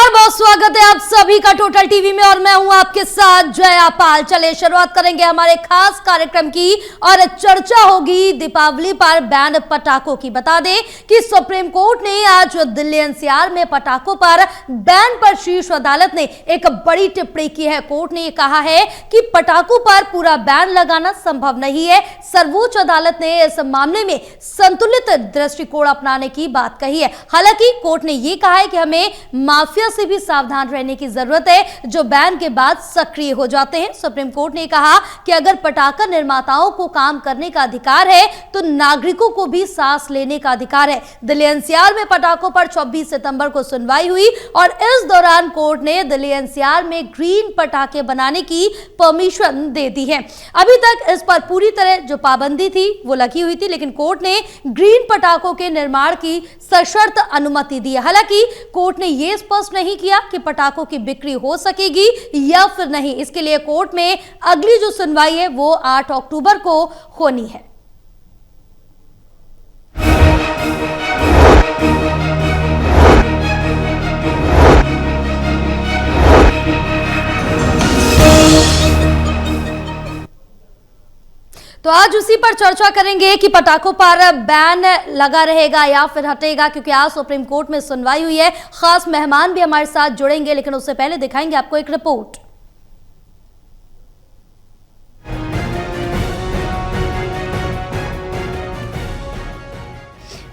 नमस्कार, बहुत स्वागत है आप सभी का टोटल टीवी में और मैं हूं आपके साथ जया पाल। चले शुरुआत करेंगे हमारे खास कार्यक्रम की और चर्चा होगी दीपावली पर बैन पटाखों की। बता दें कि सुप्रीम कोर्ट ने आज दिल्ली एनसीआर में पटाखों पर बैन पर शीर्ष अदालत ने एक बड़ी टिप्पणी की है। कोर्ट ने कहा है कि पटाखों पर पूरा बैन लगाना संभव नहीं है। सर्वोच्च अदालत ने इस मामले में संतुलित दृष्टिकोण अपनाने की बात कही है। हालांकि कोर्ट ने यह कहा है कि हमें माफिया से भी सावधान रहने की जरूरत है जो बैन के बाद सक्रिय हो जाते हैं। सुप्रीम कोर्ट ने कहा कि अगर पटाखा निर्माताओं को काम करने का अधिकार है तो नागरिकों को भी सांस लेने का अधिकार है। दिल्ली एनसीआर में पटाखों पर 26 सितंबर को सुनवाई हुई और इस दौरान कोर्ट ने दिल्ली एनसीआर में ग्रीन पटाखे बनाने की परमिशन दे दी है। अभी तक इस पर पूरी तरह जो पाबंदी थी वो लगी हुई थी, लेकिन कोर्ट ने ग्रीन पटाखों के निर्माण की सशर्त अनुमति दी है। हालांकि कोर्ट ने यह स्पष्ट नहीं किया कि पटाखों की बिक्री हो सकेगी या फिर नहीं। इसके लिए कोर्ट में अगली जो सुनवाई है वो 8 अक्टूबर को होनी है। तो आज उसी पर चर्चा करेंगे कि पटाखों पर बैन लगा रहेगा या फिर हटेगा, क्योंकि आज सुप्रीम कोर्ट में सुनवाई हुई है। खास मेहमान भी हमारे साथ जुड़ेंगे, लेकिन उससे पहले दिखाएंगे आपको एक रिपोर्ट।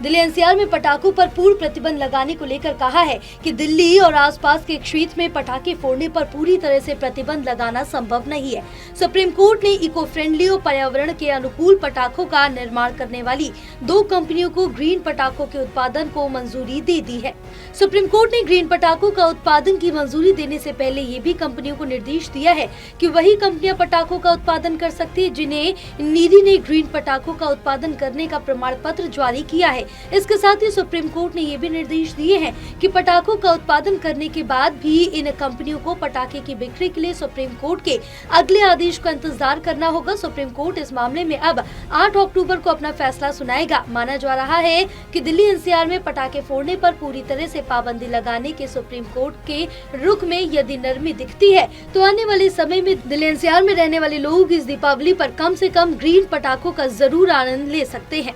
दिल्ली एनसीआर में पटाखों पर पूर्ण प्रतिबंध लगाने को लेकर कहा है कि दिल्ली और आसपास के क्षेत्र में पटाखे फोड़ने पर पूरी तरह से प्रतिबंध लगाना संभव नहीं है। सुप्रीम कोर्ट ने इको फ्रेंडली और पर्यावरण के अनुकूल पटाखों का निर्माण करने वाली 2 कंपनियों को ग्रीन पटाखों के उत्पादन को मंजूरी दे दी है। सुप्रीम कोर्ट ने ग्रीन पटाखों का उत्पादन की मंजूरी देने से पहले ये भी कंपनियों को निर्देश दिया है कि वही कंपनियां पटाखों का उत्पादन कर सकती है जिन्हें नीरी ने ग्रीन पटाखों का उत्पादन करने का प्रमाण पत्र जारी किया है। इसके साथ ही सुप्रीम कोर्ट ने ये भी निर्देश दिए हैं कि पटाखों का उत्पादन करने के बाद भी इन कंपनियों को पटाखे की बिक्री के लिए सुप्रीम कोर्ट के अगले आदेश का इंतजार करना होगा। सुप्रीम कोर्ट इस मामले में अब 8 अक्टूबर को अपना फैसला सुनाएगा। माना जा रहा है कि दिल्ली एनसीआर में पटाखे फोड़ने पर पूरी तरह से पाबंदी लगाने के सुप्रीम कोर्ट के रुख में यदि नरमी दिखती है तो आने वाले समय में दिल्ली एनसीआर में रहने वाले लोग इस दीपावली पर कम से कम ग्रीन पटाखों का जरूर आनंद ले सकते हैं।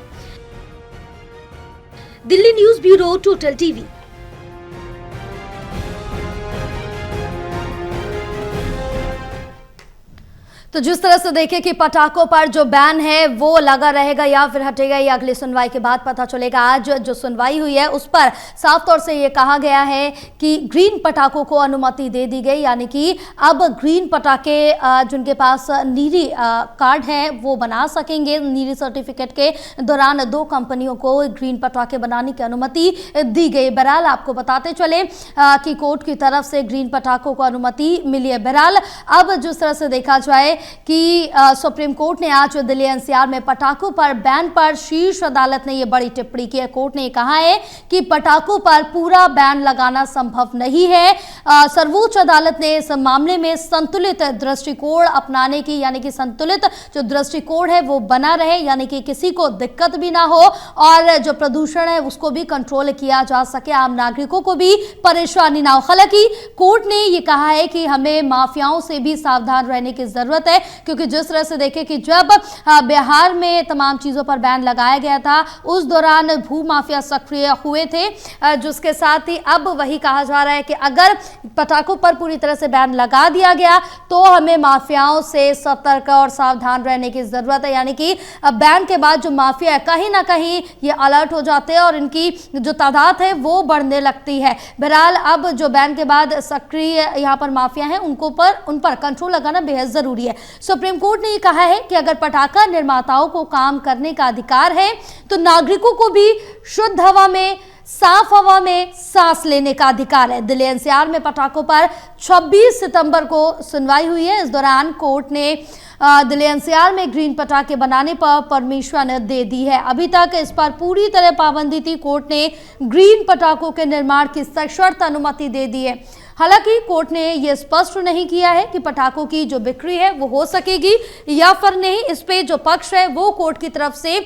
Delhi news bureau, total TV. तो जिस तरह से देखें कि पटाखों पर जो बैन है वो लगा रहेगा या फिर हटेगा, ये अगली सुनवाई के बाद पता चलेगा। आज जो सुनवाई हुई है उस पर साफ तौर से ये कहा गया है कि ग्रीन पटाखों को अनुमति दे दी गई, यानी कि अब ग्रीन पटाखे जिनके पास नीरी कार्ड है वो बना सकेंगे। नीरी सर्टिफिकेट के दौरान 2 कंपनियों को ग्रीन पटाखे बनाने की अनुमति दी गई। बहरहाल आपको बताते चले कि कोर्ट की तरफ से ग्रीन पटाखों को अनुमति मिली है। बहरहाल अब जिस तरह से देखा जाए कि सुप्रीम कोर्ट ने आज दिल्ली एनसीआर में पटाखों पर बैन पर शीर्ष अदालत ने यह बड़ी टिप्पणी की है। कोर्ट ने कहा है कि पटाखों पर पूरा बैन लगाना संभव नहीं है। सर्वोच्च अदालत ने इस मामले में संतुलित दृष्टिकोण अपनाने की, यानी कि संतुलित जो दृष्टिकोण है वो बना रहे, यानी कि किसी को दिक्कत भी ना हो और जो प्रदूषण है उसको भी कंट्रोल किया जा सके, आम नागरिकों को भी परेशानी ना हो। हालांकि कोर्ट ने यह कहा है कि हमें माफियाओं से भी सावधान रहने की जरूरत है, क्योंकि जिस तरह से देखें कि जब बिहार में तमाम चीजों पर बैन लगाया गया था उस दौरान भू माफिया सक्रिय हुए थे, जिसके साथ ही अब वही कहा जा रहा है कि अगर पटाखों पर पूरी तरह से बैन लगा दिया गया तो हमें माफियाओं से सतर्क और सावधान रहने की जरूरत है। यानी कि बैन के बाद जो माफिया है कहीं ना कहीं ये अलर्ट हो जाते हैं और इनकी जो तादाद है वो बढ़ने लगती है। बहरहाल अब जो बैन के बाद सक्रिय यहाँ पर माफिया है उन पर कंट्रोल लगाना बेहद जरूरी है। सुप्रीम कोर्ट ने यह कहा है कि अगर पटाखा निर्माताओं को काम करने का अधिकार है तो नागरिकों को भी शुद्ध हवा में, साफ हवा में सांस लेने का अधिकार है। दिल्ली एनसीआर में पटाखों पर 26 सितंबर को सुनवाई हुई है। इस दौरान कोर्ट ने दिल्ली एनसीआर में ग्रीन पटाखे बनाने पर परमिशन दे दी है। अभी तक इस पर पूरी तरह पाबंदी थी। कोर्ट ने ग्रीन पटाखों के निर्माण की सशर्त अनुमति दे दी है। हालांकि कोर्ट ने यह स्पष्ट नहीं किया है कि पटाखों की जो बिक्री है वो हो सकेगी या फिर नहीं। इस पे जो पक्ष है वो कोर्ट की तरफ से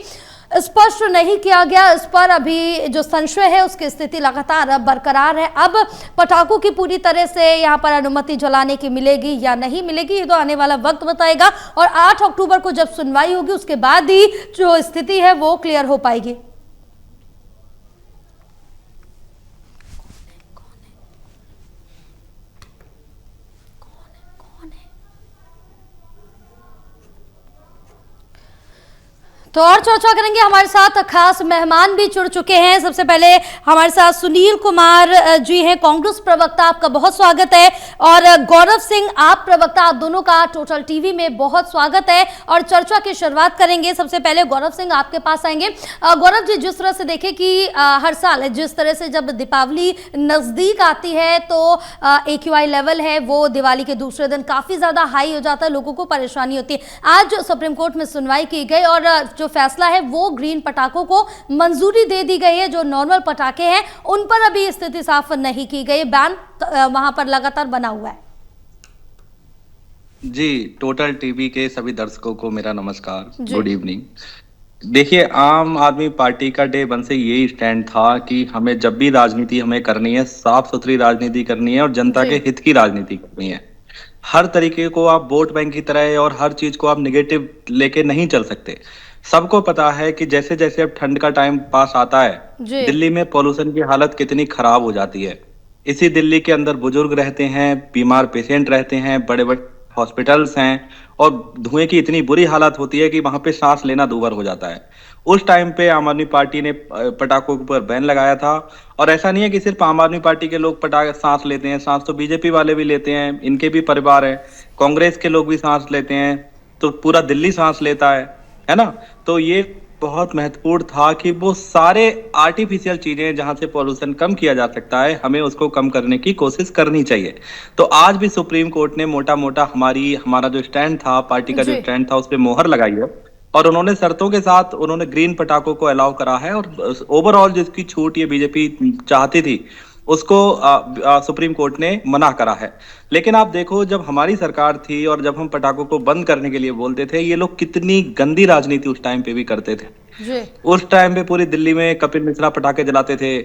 स्पष्ट नहीं किया गया। इस पर अभी जो संशय है उसकी स्थिति लगातार बरकरार है। अब पटाखों की पूरी तरह से यहाँ पर अनुमति जलाने की मिलेगी या नहीं मिलेगी, ये तो आने वाला वक्त बताएगा। और 8 अक्टूबर को जब सुनवाई होगी उसके बाद ही जो स्थिति है वो क्लियर हो पाएगी। तो और चर्चा करेंगे, हमारे साथ खास मेहमान भी जुड़ चुके हैं। सबसे पहले हमारे साथ सुनील कुमार जी हैं, कांग्रेस प्रवक्ता, आपका बहुत स्वागत है। और गौरव सिंह, आप प्रवक्ता, आप दोनों का टोटल टीवी में बहुत स्वागत है। और चर्चा की शुरुआत करेंगे। सबसे पहले गौरव सिंह आपके पास आएंगे। गौरव जी, जिस तरह से देखें कि हर साल जिस तरह से जब दीपावली नजदीक आती है तो AQI लेवल है वो दिवाली के दूसरे दिन काफी ज्यादा हाई हो जाता है, लोगों को परेशानी होती है। आज सुप्रीम कोर्ट में सुनवाई की गई और जो फैसला है वो ग्रीन पटाखों को मंजूरी दे दी गई है। जो नॉर्मल पटाखे हैं उन पर अभी स्थिति साफ नहीं की गई, बैन वहां पर लगातार बना हुआ है। जी, टोटल टीवी के सभी दर्शकों को मेरा नमस्कार, गुड इवनिंग। देखिए, आम आदमी पार्टी का डे वन से यही स्टैंड था कि हमें जब भी राजनीति हमें करनी है, साफ सुथरी राजनीति करनी है और जनता के हित की राजनीति करनी है। हर तरीके को आप वोट बैंक की तरह और हर चीज को आप निगेटिव लेके नहीं चल सकते। सबको पता है कि जैसे जैसे अब ठंड का टाइम पास आता है, दिल्ली में पॉल्यूशन की हालत कितनी खराब हो जाती है। इसी दिल्ली के अंदर बुजुर्ग रहते हैं, बीमार पेशेंट रहते हैं, बड़े बड़े हॉस्पिटल्स हैं और धुएं की इतनी बुरी हालत होती है कि वहां पे सांस लेना दूभर हो जाता है। उस टाइम पे आम आदमी पार्टी ने पटाखों के ऊपर बैन लगाया था। और ऐसा नहीं है कि सिर्फ आम आदमी पार्टी के लोग पटाखे सांस लेते हैं, सांस तो बीजेपी वाले भी लेते हैं, इनके भी परिवार है, कांग्रेस के लोग भी सांस लेते हैं, तो पूरा दिल्ली सांस लेता है ना। तो ये बहुत महत्वपूर्ण था कि वो सारे आर्टिफिशियल चीजें जहां से पॉल्यूशन कम किया जा सकता है, हमें उसको कम करने की कोशिश करनी चाहिए। तो आज भी सुप्रीम कोर्ट ने मोटा मोटा हमारा जो स्टैंड था, पार्टी का जो स्टैंड था, उस पर मोहर लगाई है और उन्होंने शर्तों के साथ उन्होंने ग्रीन पटाखों को अलाउ करा है। और ओवरऑल जिसकी छूट ये बीजेपी चाहती थी उसको सुप्रीम कोर्ट ने मना करा है। लेकिन आप देखो, जब हमारी सरकार थी और जब हम पटाखों को बंद करने के लिए बोलते थे, ये लोग कितनी गंदी राजनीति उस टाइम पे भी करते थे। उस टाइम पे पूरी दिल्ली में कपिल मिश्रा पटाखे जलाते थे,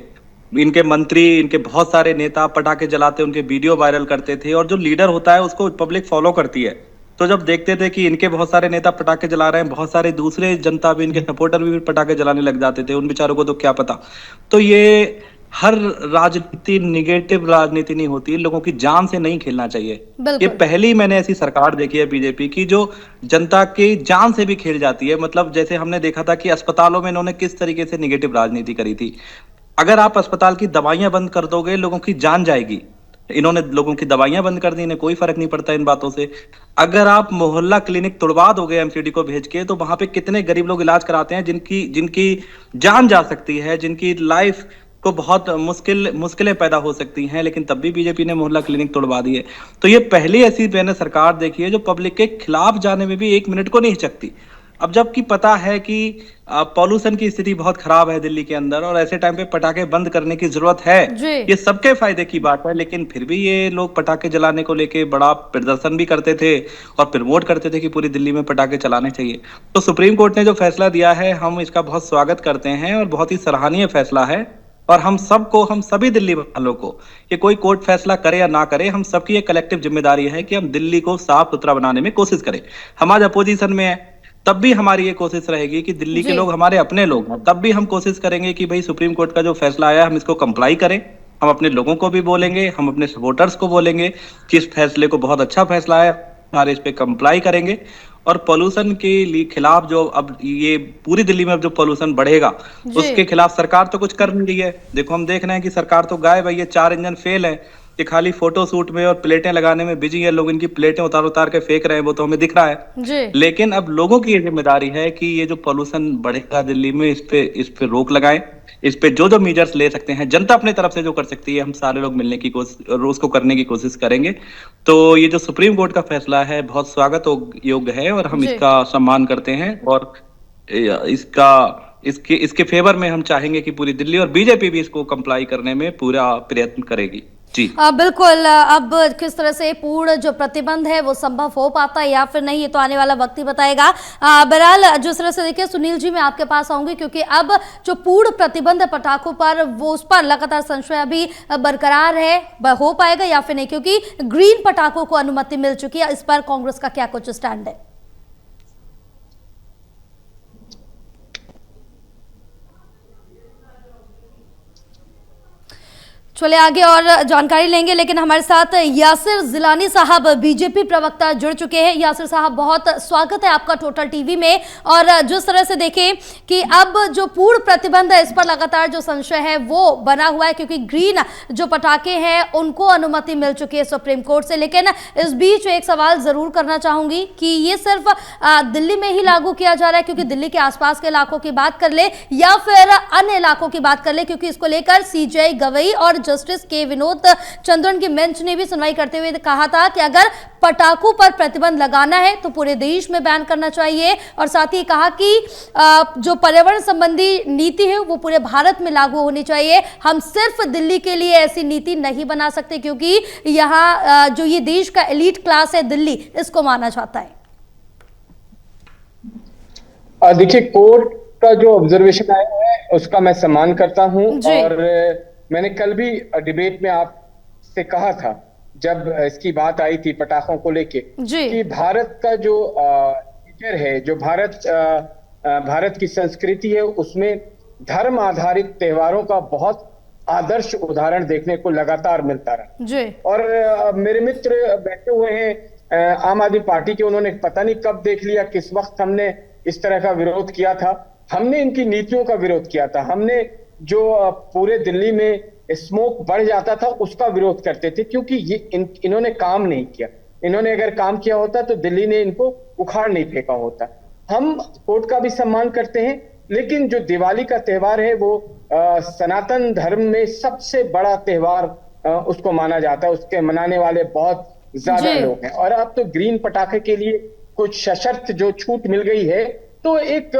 इनके मंत्री, इनके बहुत सारे नेता पटाखे जलाते, उनके वीडियो वायरल करते थे। और जो लीडर होता है उसको पब्लिक फॉलो करती है। तो जब देखते थे कि इनके बहुत सारे नेता पटाखे जला रहे हैं, बहुत सारे दूसरे जनता भी, इनके सपोर्टर भी पटाखे जलाने लग जाते थे, उन बेचारों को तो क्या पता। तो ये हर राजनीति निगेटिव राजनीति नहीं होती, लोगों की जान से नहीं खेलना चाहिए। ये पहली मैंने ऐसी सरकार देखी है बीजेपी की जो जनता की जान से भी खेल जाती है। मतलब जैसे हमने देखा था कि अस्पतालों में इन्होंने किस तरीके से निगेटिव राजनीति करी थी। अगर आप अस्पताल की दवाइयां बंद कर दोगे, लोगों की जान जाएगी। इन्होंने लोगों की दवाइयां बंद कर दी, इन्हें कोई फर्क नहीं पड़ता इन बातों से। अगर आप मोहल्ला क्लिनिक तुड़वा दोगे एमसीडी को भेज के, तो वहां पे कितने गरीब लोग इलाज कराते हैं जिनकी जान जा सकती है, जिनकी लाइफ को बहुत मुश्किलें पैदा हो सकती हैं, लेकिन तब भी बीजेपी ने मोहल्ला क्लिनिक तोड़वा दिए। तो ये पहली ऐसी मैंने सरकार देखी है जो पब्लिक के खिलाफ जाने में भी 1 मिनट को नहीं हिचकती। अब जबकि पता है कि पॉल्यूशन की स्थिति बहुत खराब है दिल्ली के अंदर और ऐसे टाइम पे पटाखे बंद करने की जरूरत है, ये सबके फायदे की बात है। लेकिन फिर भी ये लोग पटाखे जलाने को लेके बड़ा प्रदर्शन भी करते थे और प्रमोट करते थे कि पूरी दिल्ली में पटाखे चलाने चाहिए। तो सुप्रीम कोर्ट ने जो फैसला दिया है, हम इसका बहुत स्वागत करते हैं और बहुत ही सराहनीय फैसला है। और हम सभी दिल्ली वालों को, ये कोई कोर्ट फैसला करे या ना करे, हम सबकी एक कलेक्टिव जिम्मेदारी है कि हम दिल्ली को साफ सुथरा बनाने में कोशिश करें। हम आज अपोजिशन में है, तब भी हमारी ये कोशिश रहेगी कि दिल्ली के लोग हमारे अपने लोग हैं, तब भी हम कोशिश करेंगे कि भाई सुप्रीम कोर्ट का जो फैसला आया हम इसको कंप्लाई करें। हम अपने लोगों को भी बोलेंगे, हम अपने सपोर्टर्स को बोलेंगे कि इस फैसले को बहुत अच्छा फैसला है, हमारे इस पे कंप्लाई करेंगे। और पोल्यूशन के खिलाफ जो अब ये पूरी दिल्ली में अब जो पोल्यूशन बढ़ेगा उसके खिलाफ सरकार तो कुछ कर नहीं रही है। देखो, हम देख रहे हैं कि सरकार तो गायब है, ये 4 इंजन फेल है, ये खाली फोटो शूट में और प्लेटें लगाने में बिजी है। लोग इनकी प्लेटें उतार उतार के फेंक रहे हैं, वो तो हमें दिख रहा है। लेकिन अब लोगों की ये जिम्मेदारी है कि ये जो पोल्यूशन बढ़ेगा दिल्ली में, इस पे रोक लगाएं। इस पे जो मेजर्स ले सकते हैं, जनता अपने तरफ से जो कर सकती है, हम सारे लोग मिलने की कोशिश, उसको करने की कोशिश करेंगे। तो ये जो सुप्रीम कोर्ट का फैसला है बहुत स्वागत योग्य है और हम इसका सम्मान करते हैं। और इसके फेवर में हम चाहेंगे कि पूरी दिल्ली और बीजेपी भी इसको कंप्लाई करने में पूरा प्रयत्न करेगी। जी बिल्कुल। अब किस तरह से पूर्ण जो प्रतिबंध है वो संभव हो पाता है या फिर नहीं, ये तो आने वाला वक्त ही बताएगा। बहरहाल जिस तरह से देखिए सुनील जी, मैं आपके पास आऊंगी क्योंकि अब जो पूर्ण प्रतिबंध है पटाखों पर, वो उस पर लगातार संशय अभी बरकरार है, हो पाएगा या फिर नहीं, क्योंकि ग्रीन पटाखों को अनुमति मिल चुकी है। इस पर कांग्रेस का क्या कुछ स्टैंड है? चले आगे और जानकारी लेंगे, लेकिन हमारे साथ यासिर जिलानी साहब बीजेपी प्रवक्ता जुड़ चुके हैं। यासिर साहब, बहुत स्वागत है आपका टोटल टीवी में। और जिस तरह से देखें कि अब जो पूर्ण प्रतिबंध है इस पर लगातार जो संशय है वो बना हुआ है, क्योंकि ग्रीन जो पटाखे हैं उनको अनुमति मिल चुकी है सुप्रीम कोर्ट से। लेकिन इस बीच एक सवाल जरूर करना चाहूंगी कि ये सिर्फ दिल्ली में ही लागू किया जा रहा है, क्योंकि दिल्ली के आसपास के इलाकों की बात कर ले या फिर अन्य इलाकों की बात कर ले, क्योंकि इसको लेकर सीजेआई गवई और जस्टिस के विनोद चंद्रन की बेंच ने भी सुनवाई करते हुए कहा था कि अगर पटाखों पर प्रतिबंध लगाना है तो पूरे देश में बैन करना चाहिए। और साथ ही कहा कि जो पर्यावरण संबंधी नीति है वो पूरे भारत में लागू होनी चाहिए। हम सिर्फ दिल्ली के लिए ऐसी नीति नहीं बना सकते, क्योंकि यहाँ जो ये देश का एलीट क्लास है दिल्ली, इसको माना जाता है। देखिए, कोर्ट का जो ऑब्जर्वेशन आया है उसका मैं सम्मान करता हूं। और मैंने कल भी डिबेट में आपसे कहा था, जब इसकी बात आई थी पटाखों को लेके, कि भारत का जो नेचर है, जो भारत की संस्कृति है, उसमें धर्म आधारित त्योहारों का बहुत आदर्श उदाहरण देखने को लगातार मिलता रहा। और मेरे मित्र बैठे हुए हैं आम आदमी पार्टी के, उन्होंने पता नहीं कब देख लिया, किस वक्त हमने इस तरह का विरोध किया था। हमने इनकी नीतियों का विरोध किया था। हमने जो पूरे दिल्ली में स्मोक बढ़ जाता था उसका विरोध करते थे, क्योंकि इन्होंने काम नहीं किया। इन्होंने अगर काम किया होता तो दिल्ली ने इनको उखाड़ नहीं फेंका होता। हम कोर्ट का भी सम्मान करते हैं, लेकिन जो दिवाली का त्योहार है वो सनातन धर्म में सबसे बड़ा त्योहार उसको माना जाता है। उसके मनाने वाले बहुत ज्यादा लोग हैं। और अब तो ग्रीन पटाखे के लिए कुछ सशर्त जो छूट मिल गई है, तो एक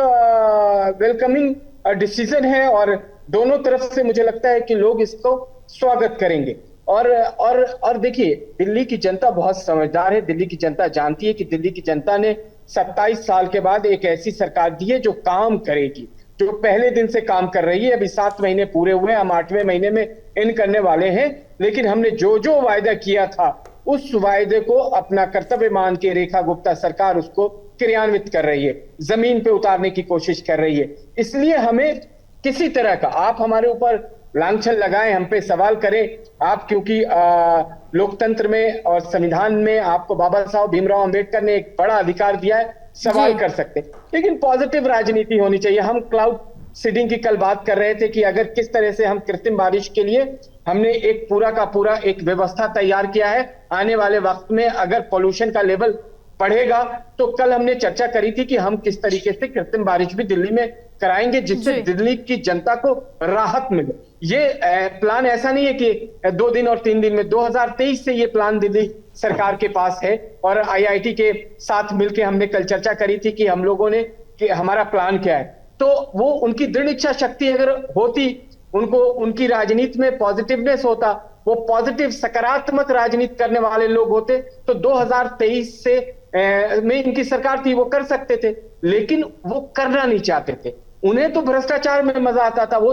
वेलकमिंग डिसीजन है। और दोनों तरफ से मुझे लगता है कि लोग इसको स्वागत करेंगे। और देखिए, दिल्ली की जनता बहुत समझदार है। दिल्ली की जनता जानती है कि दिल्ली की जनता ने 27 साल के बाद एक ऐसी सरकार दी है जो काम करेगी, जो पहले दिन से काम कर रही है। अभी 7 महीने पूरे हुए, हम 8वें महीने में इन करने वाले हैं। लेकिन हमने जो जो वायदा किया था उस वायदे को अपना कर्तव्य मान के रेखा गुप्ता सरकार उसको क्रियान्वित कर रही है, जमीन पे उतारने की कोशिश कर रही है। इसलिए हमें किसी तरह का, आप हमारे ऊपर लांछन लगाएं, हम पे सवाल करें आप, क्योंकि लोकतंत्र में और संविधान में आपको बाबा साहब भीमराव अंबेडकर ने एक बड़ा अधिकार दिया है, सवाल कर सकते, लेकिन पॉजिटिव राजनीति होनी चाहिए। हम क्लाउड सीडिंग की कल बात कर रहे थे कि अगर किस तरह से हम कृत्रिम बारिश के लिए हमने एक पूरा का पूरा एक व्यवस्था तैयार किया है। आने वाले वक्त में अगर पोल्यूशन का लेवल बढ़ेगा, तो कल हमने चर्चा करी थी कि हम किस तरीके से कृत्रिम बारिश भी दिल्ली में कराएंगे, जिससे दिल्ली की जनता को राहत मिले। ये प्लान ऐसा नहीं है कि 2 दिन और 3 दिन में, 2023 से ये प्लान दिल्ली सरकार के पास है। और आईआईटी के साथ मिलकर हमने कल चर्चा करी थी कि हम लोगों ने, कि हमारा प्लान क्या है। तो वो उनकी दृढ़ इच्छा शक्ति अगर होती, उनको उनकी राजनीति में पॉजिटिवनेस होता, वो पॉजिटिव सकारात्मक राजनीति करने वाले लोग होते, तो 2023 से में इनकी सरकार थी, वो कर सकते थे। लेकिन वो करना नहीं चाहते थे। उन्हें तो भ्रष्टाचार में मजा आता था। वो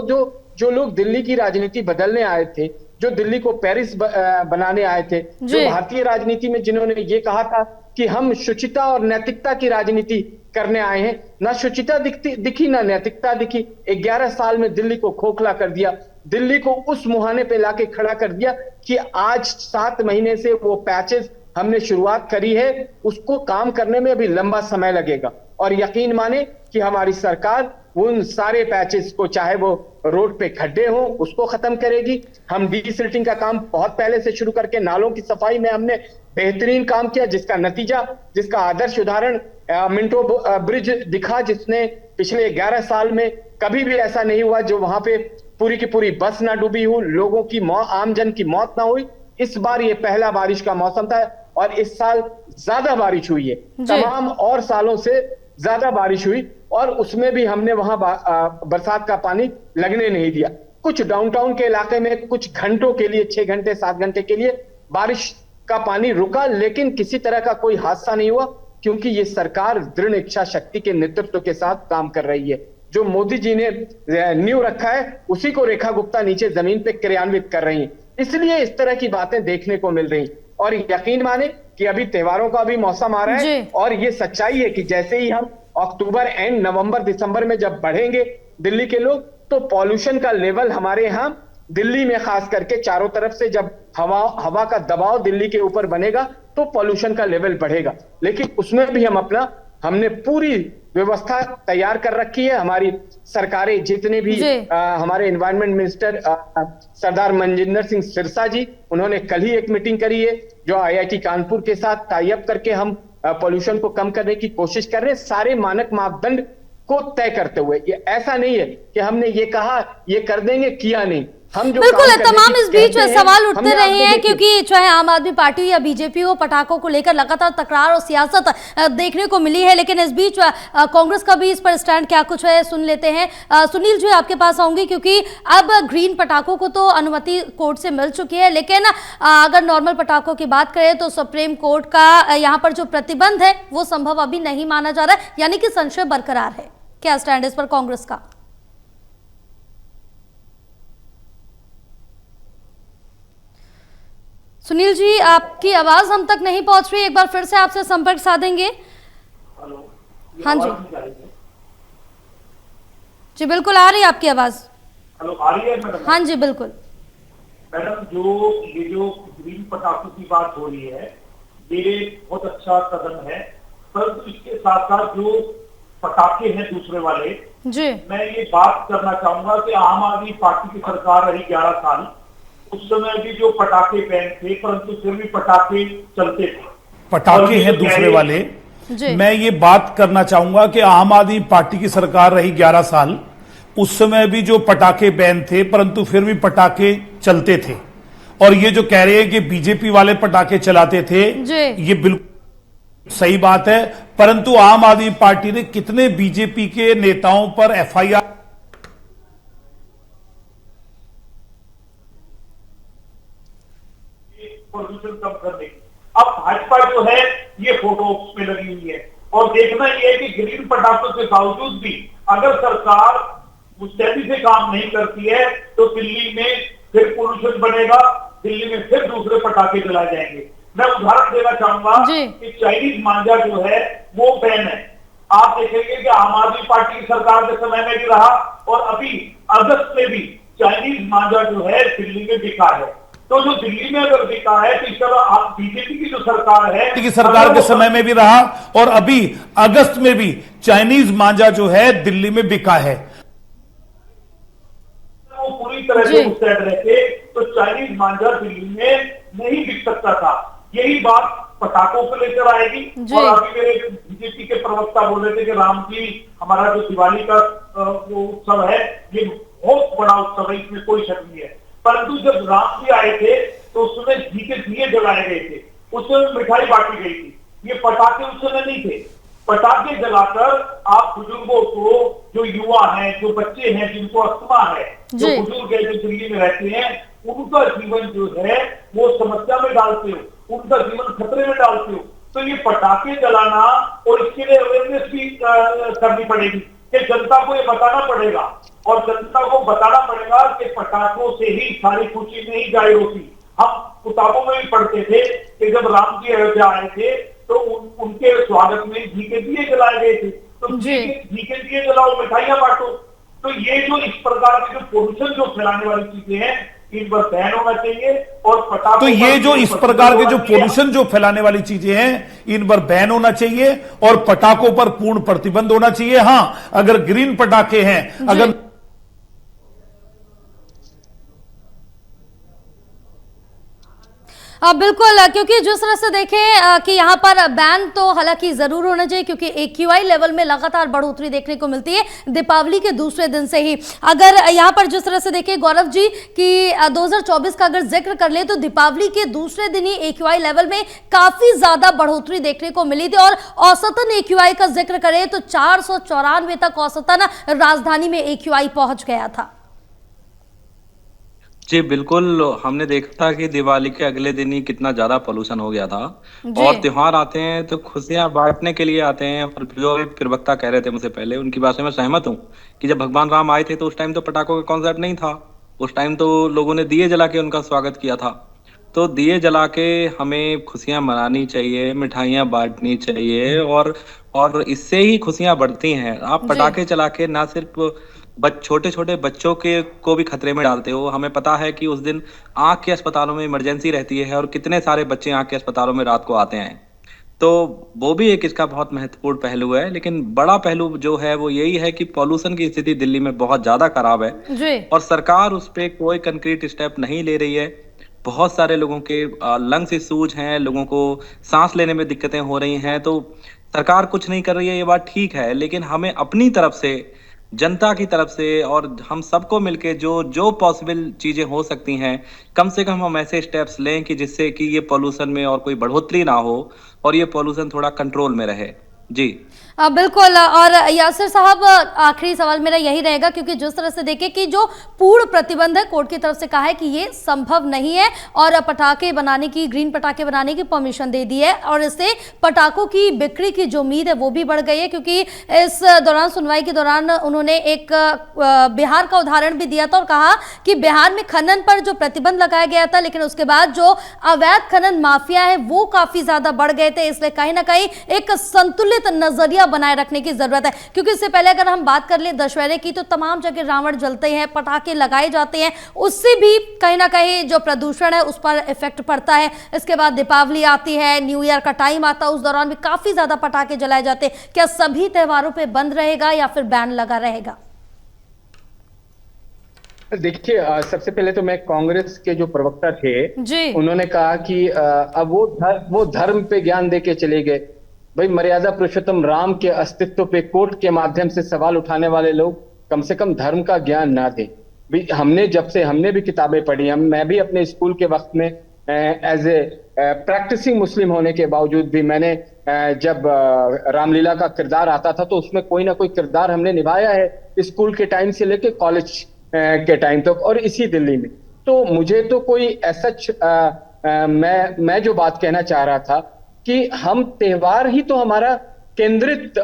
जो लोग दिल्ली की राजनीति बदलने आए थे, जो दिल्ली को पेरिस बनाने आए थे, जो भारतीय राजनीति में जिन्होंने ये कहा था कि हम शुचिता और नैतिकता की राजनीति करने आए हैं, ना शुचिता दिखी ना नैतिकता दिखी। 11 साल में दिल्ली को खोखला कर दिया, दिल्ली को उस मुहाने पे लाके खड़ा कर दिया कि आज 7 महीने से वो पैचेस हमने शुरुआत करी है, उसको काम करने में अभी लंबा समय लगेगा। और यकीन माने कि हमारी सरकार उन सारे पैचेस को, चाहे वो रोड पे खड्डे हो, उसको खत्म करेगी। हम डीसिल्टिंग का काम बहुत पहले से शुरू करके नालों की सफाई में हमने बेहतरीन काम किया, जिसका नतीजा, जिसका आदर्श उदाहरण मिंटो ब्रिज दिखा, जिसने पिछले 11 साल में कभी भी ऐसा नहीं हुआ जो वहां पे पूरी की पूरी बस ना डूबी हो, लोगों की आमजन की मौत ना हुई। इस बार ये पहला बारिश का मौसम था और इस साल ज्यादा बारिश हुई है, तमाम और सालों से ज्यादा बारिश हुई, और उसमें भी हमने वहां बरसात का पानी लगने नहीं दिया। कुछ डाउनटाउन के इलाके में कुछ घंटों के लिए, 6 घंटे 7 घंटे के लिए बारिश का पानी रुका, लेकिन किसी तरह का कोई हादसा नहीं हुआ, क्योंकि ये सरकार दृढ़ इच्छा शक्ति के नेतृत्व के साथ काम कर रही है। जो मोदी जी ने नींव रखा है उसी को रेखा गुप्ता नीचे जमीन पे क्रियान्वित कर रही है, इसलिए इस तरह की बातें देखने को मिल रही। और यकीन माने कि अभी त्योहारों का भी मौसम आ रहा है, और ये सच्चाई है कि जैसे ही हम अक्टूबर एंड नवंबर दिसंबर में जब बढ़ेंगे दिल्ली के लोग, तो पॉल्यूशन का लेवल हमारे यहाँ दिल्ली में खास करके चारों तरफ से जब हवा का दबाव दिल्ली के ऊपर बनेगा तो पॉल्यूशन का लेवल बढ़ेगा। लेकिन उसमें भी हमने पूरी व्यवस्था तैयार कर रखी है। हमारी सरकारें जितने भी हमारे एनवायरमेंट मिनिस्टर सरदार मनजिंदर सिंह सिरसा जी, उन्होंने कल ही एक मीटिंग करी है जो IIT कानपुर के साथ टाई अप करके हम पॉल्यूशन को कम करने की कोशिश कर रहे हैं, सारे मानक मापदंड को तय करते हुए। ये ऐसा नहीं है कि हमने ये कहा ये कर देंगे, किया नहीं। हम जो बिल्कुल तमाम इस बीच सवाल उठते रहे हैं, क्योंकि चाहे आम आदमी पार्टी या बीजेपी हो, पटाखों को लेकर लगातार तकरार और सियासत देखने को मिली है। लेकिन इस बीच कांग्रेस का भी इस पर स्टैंड क्या कुछ है सुन लेते हैं। सुनील जी आपके पास आऊंगी, क्योंकि अब ग्रीन पटाखों को तो अनुमति कोर्ट से मिल चुकी है, लेकिन अगर नॉर्मल पटाखों की बात करें तो सुप्रीम कोर्ट का यहाँ पर जो प्रतिबंध है वो संभव अभी नहीं माना जा रहा है, यानी कि संशय बरकरार है। क्या स्टैंड इस पर कांग्रेस का? सुनील जी आपकी आवाज हम तक नहीं पहुंच रही, एक बार फिर से आपसे संपर्क साधेंगे। हाँ जी जी बिल्कुल आ रही है आपकी आवाज। हेलो, आ रही है मैडम? हाँ जी बिल्कुल। मैडम, जो ग्रीन पटाखों की बात हो रही है ये बहुत अच्छा कदम है, परंतु इसके साथ साथ जो पटाखे हैं दूसरे वाले जी, मैं ये बात करना चाहूंगा कि आम आदमी पार्टी की सरकार रही 11 साल, उस समय भी जो पटाखे बैन थे परंतु फिर भी पटाखे चलते थे। पटाखे हैं दूसरे वाले। मैं ये बात करना चाहूंगा कि आम आदमी पार्टी की सरकार रही 11 साल, उस समय भी जो पटाखे बैन थे परंतु फिर भी पटाखे चलते थे। और ये जो कह रहे हैं कि बीजेपी वाले पटाखे चलाते थे, ये बिल्कुल सही बात है, परंतु आम आदमी पार्टी ने कितने बीजेपी के नेताओं पर FIR प्रदूषण कम करने की। अब भाजपा जो है ये फोटो में लगी हुई है, और देखना ये है कि ग्रीन पटाखों के बावजूद भी अगर सरकार मुस्तैदी से काम नहीं करती है तो दिल्ली में फिर पोल्यूशन बनेगा, दिल्ली में फिर दूसरे पटाखे जलाए जाएंगे। मैं उदाहरण देना चाहूंगा कि चाइनीज मांझा जो है वो बैन है। आप देखेंगे कि आम आदमी पार्टी की सरकार के समय में भी रहा, और अभी अगस्त में भी चाइनीज मांझा जो है दिल्ली में बिका है। तो जो दिल्ली में अगर बिका है तो इस तरह बीजेपी की जो सरकार है की सरकार के समय में भी रहा, और अभी अगस्त में भी चाइनीज मांझा जो है दिल्ली में बिका है। वो पूरी तरह से मुस्तैद रहते तो चाइनीज मांझा दिल्ली में नहीं बिक सकता था। यही बात पटाखों को लेकर आएगी। और अभी मेरे बीजेपी के प्रवक्ता बोल रहे थे कि राम जी, हमारा जो दिवाली का वो उत्सव है ये बहुत बड़ा उत्सव है, इसमें कोई शक नहीं है, परंतु जब राम जी आए थे तो उस समय घी के दिए जलाए गए थे, उस समय मिठाई बांटी गई थी। ये पटाखे उस समय नहीं थे। पटाखे जलाकर आप बुजुर्गों को, जो युवा हैं, जो बच्चे हैं जिनको अस्थमा है, जो बुजुर्ग है, जो दिल्ली में रहते हैं, उनका जीवन जो है वो समस्या में डालते हो, उनका जीवन खतरे में डालते हो। तो ये पटाखे जलाना, और इसके लिए अवेयरनेस भी करनी पड़ेगी कि जनता को ये बताना पड़ेगा, और जनता को बताना पड़ेगा कि पटाखों से ही सारी खुशी नहीं जाहिर होती। हम किताबों में भी पढ़ते थे कि जब राम जी अयोध्या आए थे तो उनके स्वागत में घी के दिए जलाए गए थे। तो घी के दिए जलाओ, मिठाइयां बांटो। तो ये जो इस प्रकार के जो पोल्यूशन जो फैलाने वाली चीजें हैं, इन पर बैन होना चाहिए। और पटाखों, तो ये जो इस प्रकार के जो पोल्यूशन जो फैलाने वाली चीजें हैं, इन पर बैन होना चाहिए और पटाखों पर पूर्ण प्रतिबंध होना चाहिए। हां, अगर ग्रीन पटाखे हैं, अगर बिल्कुल, क्योंकि जिस तरह से देखें कि यहाँ पर बैन तो हालांकि जरूर होना चाहिए, क्योंकि AQI लेवल में लगातार बढ़ोतरी देखने को मिलती है दीपावली के दूसरे दिन से ही। अगर यहाँ पर जिस तरह से देखें गौरव जी कि 2024 का अगर जिक्र कर ले तो दीपावली के दूसरे दिन ही AQI लेवल में काफी ज्यादा बढ़ोतरी देखने को मिली थी, और औसतन AQI का जिक्र करें तो 494 तक औसतन राजधानी में AQI पहुंच गया था। जी बिल्कुल, हमने देखा था कि दिवाली के अगले दिन ही कितना ज्यादा पोल्यूशन हो गया था। और त्योहार आते हैं तो खुशियां बांटने के लिए आते हैं। और जो भी प्रवक्ता कह रहे थे मुझसे पहले, उनकी बात से मैं सहमत हूँ कि जब भगवान राम आए थे तो उस टाइम तो पटाखों का कॉन्सेप्ट नहीं था। उस टाइम तो लोगों ने दिए जला के उनका स्वागत किया था। तो दिए जला के हमें खुशियां मनानी चाहिए, मिठाइयां बांटनी चाहिए। और इससे ही खुशियां बढ़ती हैं। आप पटाखे चला के ना सिर्फ छोटे छोटे बच्चों के को भी खतरे में डालते हो। हमें पता है कि उस दिन आंख के अस्पतालों में इमरजेंसी रहती है और कितने सारे बच्चे आंख के अस्पतालों में रात को आते हैं। तो वो भी एक इसका बहुत महत्वपूर्ण पहलू है। लेकिन बड़ा पहलू जो है वो यही है कि पॉल्यूशन की स्थिति दिल्ली में बहुत ज्यादा खराब है और सरकार उस पर कोई कंक्रीट स्टेप नहीं ले रही है। बहुत सारे लोगों के लंग्स इश्यूज हैं, लोगों को सांस लेने में दिक्कतें हो रही हैं। तो सरकार कुछ नहीं कर रही है, ये बात ठीक है। लेकिन हमें अपनी तरफ से, जनता की तरफ से और हम सबको मिलके जो जो पॉसिबल चीजें हो सकती हैं, कम से कम हम ऐसे स्टेप्स लें कि जिससे कि ये पॉल्यूशन में और कोई बढ़ोतरी ना हो और ये पॉल्यूशन थोड़ा कंट्रोल में रहे। जी बिल्कुल। और यासिर साहब, आखिरी सवाल मेरा यही रहेगा, क्योंकि जिस तरह से देखें कि जो पूर्ण प्रतिबंध है कोर्ट की तरफ से कहा है कि ये संभव नहीं है और पटाखे बनाने की, ग्रीन पटाखे बनाने की परमिशन दे दी है और इससे पटाखों की बिक्री की जो उम्मीद है वो भी बढ़ गई है। क्योंकि इस दौरान, सुनवाई के दौरान, उन्होंने एक बिहार का उदाहरण भी दिया था और कहा कि बिहार में खनन पर जो प्रतिबंध लगाया गया था, लेकिन उसके बाद जो अवैध खनन माफिया है वो काफी ज्यादा बढ़ गए थे। इसलिए कहीं ना कहीं एक संतुलित नजरिया बनाए रखने की जरूरत है। क्योंकि इससे पहले अगर हम बात कर ले दशहरे की, तो तमाम जगह रावण जलते हैं, पटाखे लगाए जाते हैं, उससे भी कहीं ना कहीं जो प्रदूषण है उस पर इफेक्ट पड़ता है। इसके बाद दीपावली आती है, न्यू ईयर का टाइम आता है, उस दौरान भी काफी ज्यादा पटाखे जलाए जाते हैं। क्या सभी त्योहारों पे बंद रहेगा या फिर बैन लगा रहेगा? देखिए, सबसे पहले तो मैं कांग्रेस के जो प्रवक्ता थे जी, उन्होंने कहा कि अब वो धर्म पे ज्ञान देके चले गए। भाई, मर्यादा पुरुषोत्तम राम के अस्तित्व पे कोर्ट के माध्यम से सवाल उठाने वाले लोग कम से कम धर्म का ज्ञान ना दें। हमने भी किताबें पढ़ी। मैं भी अपने स्कूल के वक्त में एज ए प्रैक्टिसिंग मुस्लिम होने के बावजूद भी मैंने जब रामलीला का किरदार आता था तो उसमें कोई ना कोई किरदार हमने निभाया है, स्कूल के टाइम से लेके कॉलेज के टाइम तक, और इसी दिल्ली में। तो मुझे तो कोई ऐसा मैं जो बात कहना चाह रहा था कि हम त्योहार ही तो हमारा केंद्रित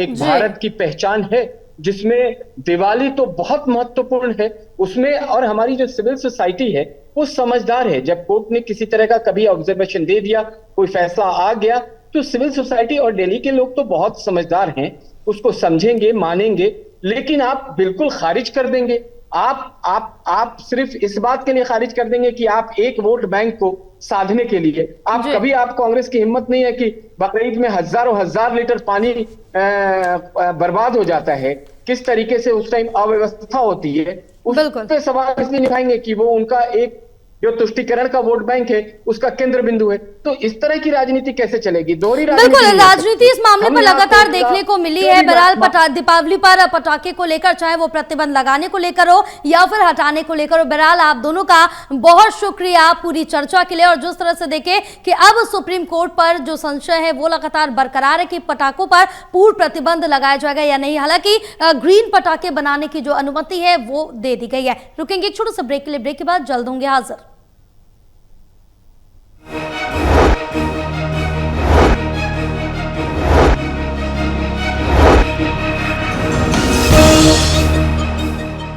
एक भारत की पहचान है, जिसमें दिवाली तो बहुत महत्वपूर्ण है उसमें। और हमारी जो सिविल सोसाइटी है वो समझदार है। जब कोर्ट ने किसी तरह का कभी ऑब्जर्वेशन दे दिया, कोई फैसला आ गया, तो सिविल सोसाइटी और दिल्ली के लोग तो बहुत समझदार हैं, उसको समझेंगे, मानेंगे। लेकिन आप बिल्कुल खारिज कर देंगे, आप सिर्फ इस बात के लिए खारिज कर देंगे कि आप एक वोट बैंक को साधने के लिए कभी आप कांग्रेस की हिम्मत नहीं है कि बकरीद में हजारों हजार लीटर पानी बर्बाद हो जाता है, किस तरीके से उस टाइम अव्यवस्था होती है, उस पे सवाल इसलिए निभाएंगे कि वो उनका एक जो तुष्टीकरण का वोट बैंक है उसका केंद्र बिंदु है। तो इस तरह की राजनीति कैसे चलेगी? दोहरी बिल्कुल, राजनीति इस मामले पर लगातार देखने को मिली है। बहरहाल दीपावली पर पटाखे को लेकर, चाहे वो प्रतिबंध लगाने को लेकर हो या फिर हटाने को लेकर हो, बहरहाल आप दोनों का बहुत शुक्रिया पूरी चर्चा के लिए। और जिस तरह से देखें कि अब सुप्रीम कोर्ट पर जो संशय है वो लगातार बरकरार है कि पटाखों पर पूर्ण प्रतिबंध लगाया जाएगा या नहीं। हालांकि ग्रीन पटाखे बनाने की जो अनुमति है वो दे दी गई है। रुकेंगे एक छोटे से ब्रेक के लिए, ब्रेक के बाद जल्द होंगे हाजिर।